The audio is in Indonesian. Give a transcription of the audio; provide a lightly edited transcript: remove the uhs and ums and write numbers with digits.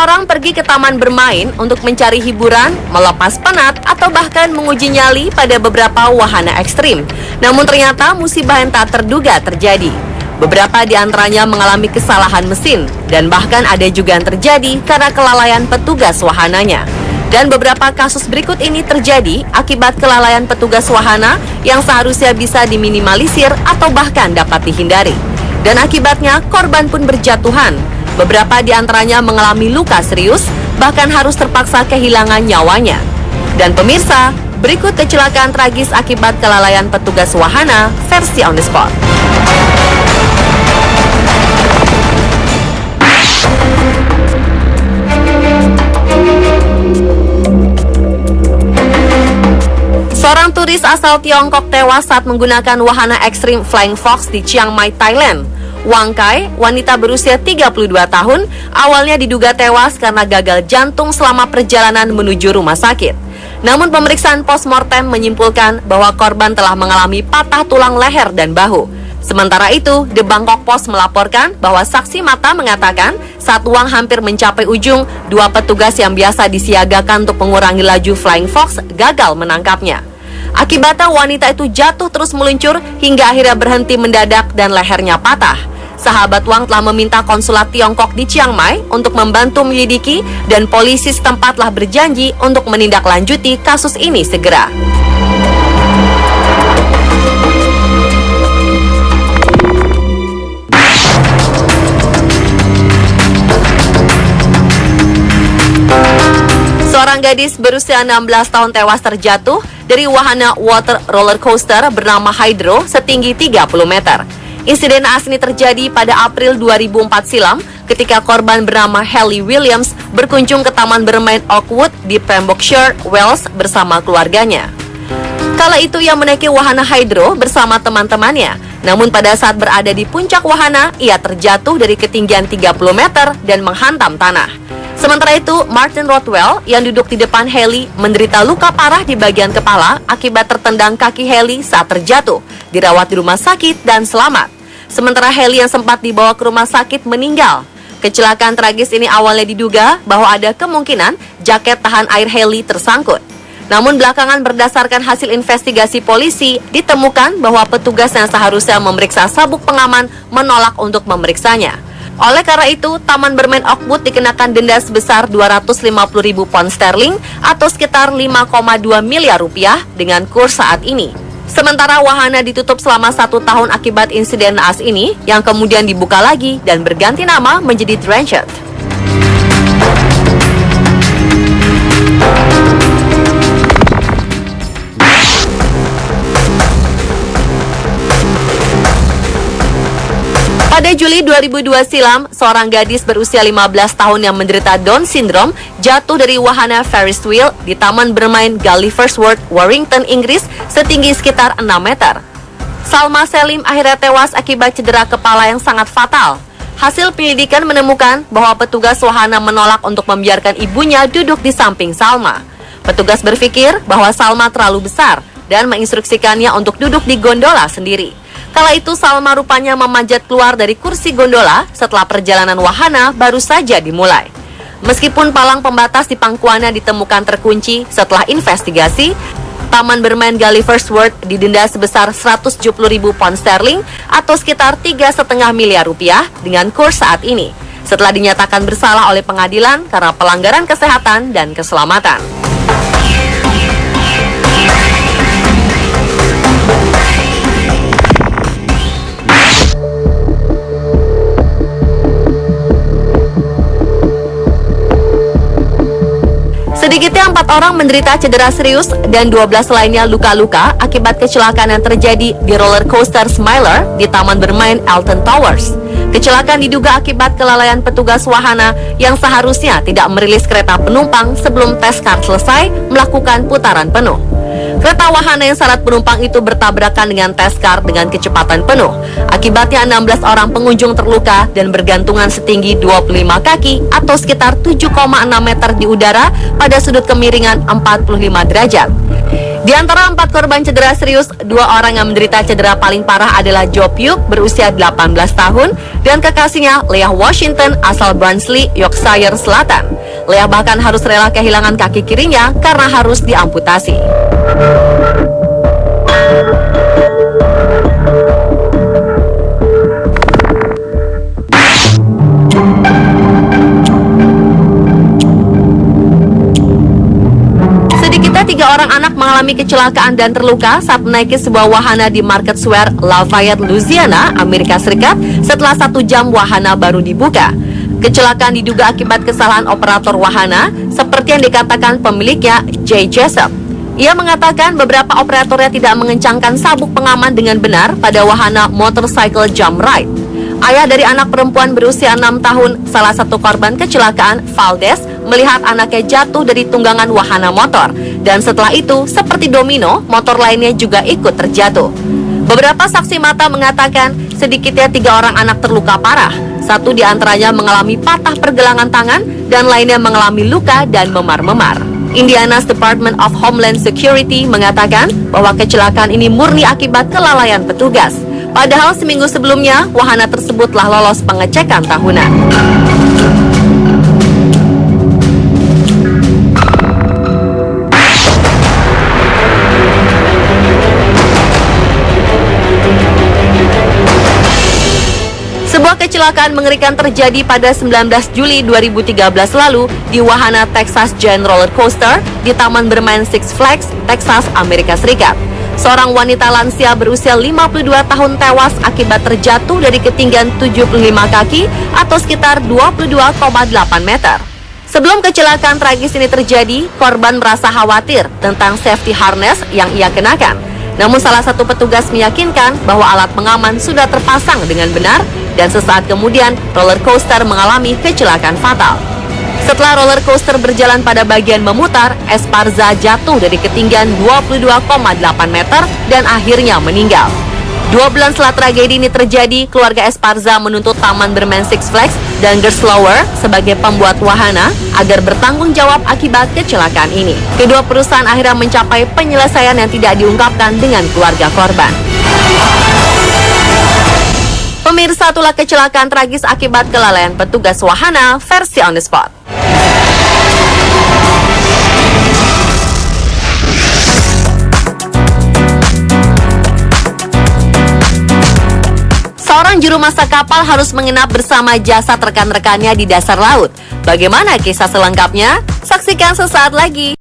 orang pergi ke taman bermain untuk mencari hiburan, melepas penat, atau bahkan menguji nyali pada beberapa wahana ekstrim. Namun ternyata musibah yang tak terduga terjadi. Beberapa di antaranya mengalami kesalahan mesin, dan bahkan ada juga yang terjadi karena kelalaian petugas wahananya. Dan beberapa kasus berikut ini terjadi akibat kelalaian petugas wahana yang seharusnya bisa diminimalisir atau bahkan dapat dihindari. Dan akibatnya korban pun berjatuhan. Beberapa di antaranya mengalami luka serius, bahkan harus terpaksa kehilangan nyawanya. Dan pemirsa, berikut kecelakaan tragis akibat kelalaian petugas wahana versi on the spot. Seorang turis asal Tiongkok tewas saat menggunakan wahana ekstrim Flying Fox di Chiang Mai, Thailand. Wang Kai, wanita berusia 32 tahun, awalnya diduga tewas karena gagal jantung selama perjalanan menuju rumah sakit. Namun pemeriksaan postmortem menyimpulkan bahwa korban telah mengalami patah tulang leher dan bahu. Sementara itu, The Bangkok Post melaporkan bahwa saksi mata mengatakan saat Wang hampir mencapai ujung, dua petugas yang biasa disiagakan untuk mengurangi laju Flying Fox gagal menangkapnya. Akibatnya wanita itu jatuh terus meluncur hingga akhirnya berhenti mendadak dan lehernya patah. Sahabat Wang telah meminta konsulat Tiongkok di Chiang Mai untuk membantu menyelidiki dan polisi setempat telah berjanji untuk menindaklanjuti kasus ini segera. Seorang gadis berusia 16 tahun tewas terjatuh dari wahana water roller coaster bernama Hydro setinggi 30 meter. Insiden naas ini terjadi pada April 2004 silam ketika korban bernama Hayley Williams berkunjung ke taman bermain Oakwood di Pembrokeshire, Wales bersama keluarganya. Kala itu ia menaiki wahana Hydro bersama teman-temannya. Namun pada saat berada di puncak wahana, ia terjatuh dari ketinggian 30 meter dan menghantam tanah. Sementara itu, Martin Rothwell yang duduk di depan Hayley menderita luka parah di bagian kepala akibat tertendang kaki Hayley saat terjatuh, dirawat di rumah sakit dan selamat. Sementara Hayley yang sempat dibawa ke rumah sakit meninggal. Kecelakaan tragis ini awalnya diduga bahwa ada kemungkinan jaket tahan air Hayley tersangkut. Namun belakangan berdasarkan hasil investigasi polisi, ditemukan bahwa petugas yang seharusnya memeriksa sabuk pengaman menolak untuk memeriksanya. Oleh karena itu, Taman Bermain Oakwood dikenakan denda sebesar 250.000 pound sterling atau sekitar 5,2 miliar rupiah dengan kurs saat ini. Sementara wahana ditutup selama 1 tahun akibat insiden naas ini yang kemudian dibuka lagi dan berganti nama menjadi Drenched. Pada Juli 2002 silam, seorang gadis berusia 15 tahun yang menderita Down syndrome jatuh dari wahana Ferris wheel di Taman Bermain Gulliver's World, Warrington, Inggris setinggi sekitar 6 meter. Salma Selim akhirnya tewas akibat cedera kepala yang sangat fatal. Hasil penyelidikan menemukan bahwa petugas wahana menolak untuk membiarkan ibunya duduk di samping Salma. Petugas berpikir bahwa Salma terlalu besar dan menginstruksikannya untuk duduk di gondola sendiri. Kala itu Salma rupanya memanjat keluar dari kursi gondola setelah perjalanan wahana baru saja dimulai. Meskipun palang pembatas di pangkuannya ditemukan terkunci setelah investigasi, Taman Bermain Gulliver's World didenda sebesar 170.000 pound sterling atau sekitar 3,5 miliar rupiah dengan kurs saat ini, setelah dinyatakan bersalah oleh pengadilan karena pelanggaran kesehatan dan keselamatan. Sedikitnya 4 orang menderita cedera serius dan 12 lainnya luka-luka akibat kecelakaan yang terjadi di roller coaster Smiler di Taman Bermain Alton Towers. Kecelakaan diduga akibat kelalaian petugas wahana yang seharusnya tidak merilis kereta penumpang sebelum tes car selesai melakukan putaran penuh. Kereta wahana yang syarat penumpang itu bertabrakan dengan tes car dengan kecepatan penuh. Akibatnya 16 orang pengunjung terluka dan bergantungan setinggi 25 kaki atau sekitar 7,6 meter di udara pada sudut kemiringan 45 derajat. Di antara 4 korban cedera serius, 2 orang yang menderita cedera paling parah adalah Jo Pyuk berusia 18 tahun dan kekasihnya Leah Washington asal Barnsley, Yorkshire Selatan. Leah bahkan harus rela kehilangan kaki kirinya karena harus diamputasi. Sedikitnya 3 orang anak mengalami kecelakaan dan terluka saat menaiki sebuah wahana di Market Square, Lafayette, Louisiana, Amerika Serikat setelah 1 jam wahana baru dibuka. Kecelakaan diduga akibat kesalahan operator wahana, seperti yang dikatakan pemiliknya, Jay Jessup. Ia mengatakan beberapa operatornya tidak mengencangkan sabuk pengaman dengan benar pada wahana motorcycle jump ride. Ayah dari anak perempuan berusia 6 tahun, salah satu korban kecelakaan, Valdez, melihat anaknya jatuh dari tunggangan wahana motor. Dan setelah itu, seperti domino, motor lainnya juga ikut terjatuh. Beberapa saksi mata mengatakan sedikitnya 3 orang anak terluka parah. 1 di antaranya mengalami patah pergelangan tangan dan lainnya mengalami luka dan memar-memar. Indiana's Department of Homeland Security mengatakan bahwa kecelakaan ini murni akibat kelalaian petugas. Padahal seminggu sebelumnya, wahana tersebut telah lolos pengecekan tahunan. Sebuah kecelakaan mengerikan terjadi pada 19 Juli 2013 lalu di wahana Texas Giant Roller Coaster di Taman Bermain Six Flags, Texas, Amerika Serikat. Seorang wanita lansia berusia 52 tahun tewas akibat terjatuh dari ketinggian 75 kaki atau sekitar 22,8 meter. Sebelum kecelakaan tragis ini terjadi, korban merasa khawatir tentang safety harness yang ia kenakan. Namun salah satu petugas meyakinkan bahwa alat pengaman sudah terpasang dengan benar dan sesaat kemudian roller coaster mengalami kecelakaan fatal. Setelah roller coaster berjalan pada bagian memutar, Esparza jatuh dari ketinggian 22,8 meter dan akhirnya meninggal. 2 bulan setelah tragedi ini terjadi, keluarga Esparza menuntut Taman Bermain Six Flags dan Gerstlauer sebagai pembuat wahana agar bertanggung jawab akibat kecelakaan ini. Kedua perusahaan akhirnya mencapai penyelesaian yang tidak diungkapkan dengan keluarga korban. Pemirsa, itulah kecelakaan tragis akibat kelalaian petugas wahana versi on the spot. Seorang juru masak kapal harus menginap bersama jasad rekan-rekannya di dasar laut. Bagaimana kisah selengkapnya? Saksikan sesaat lagi.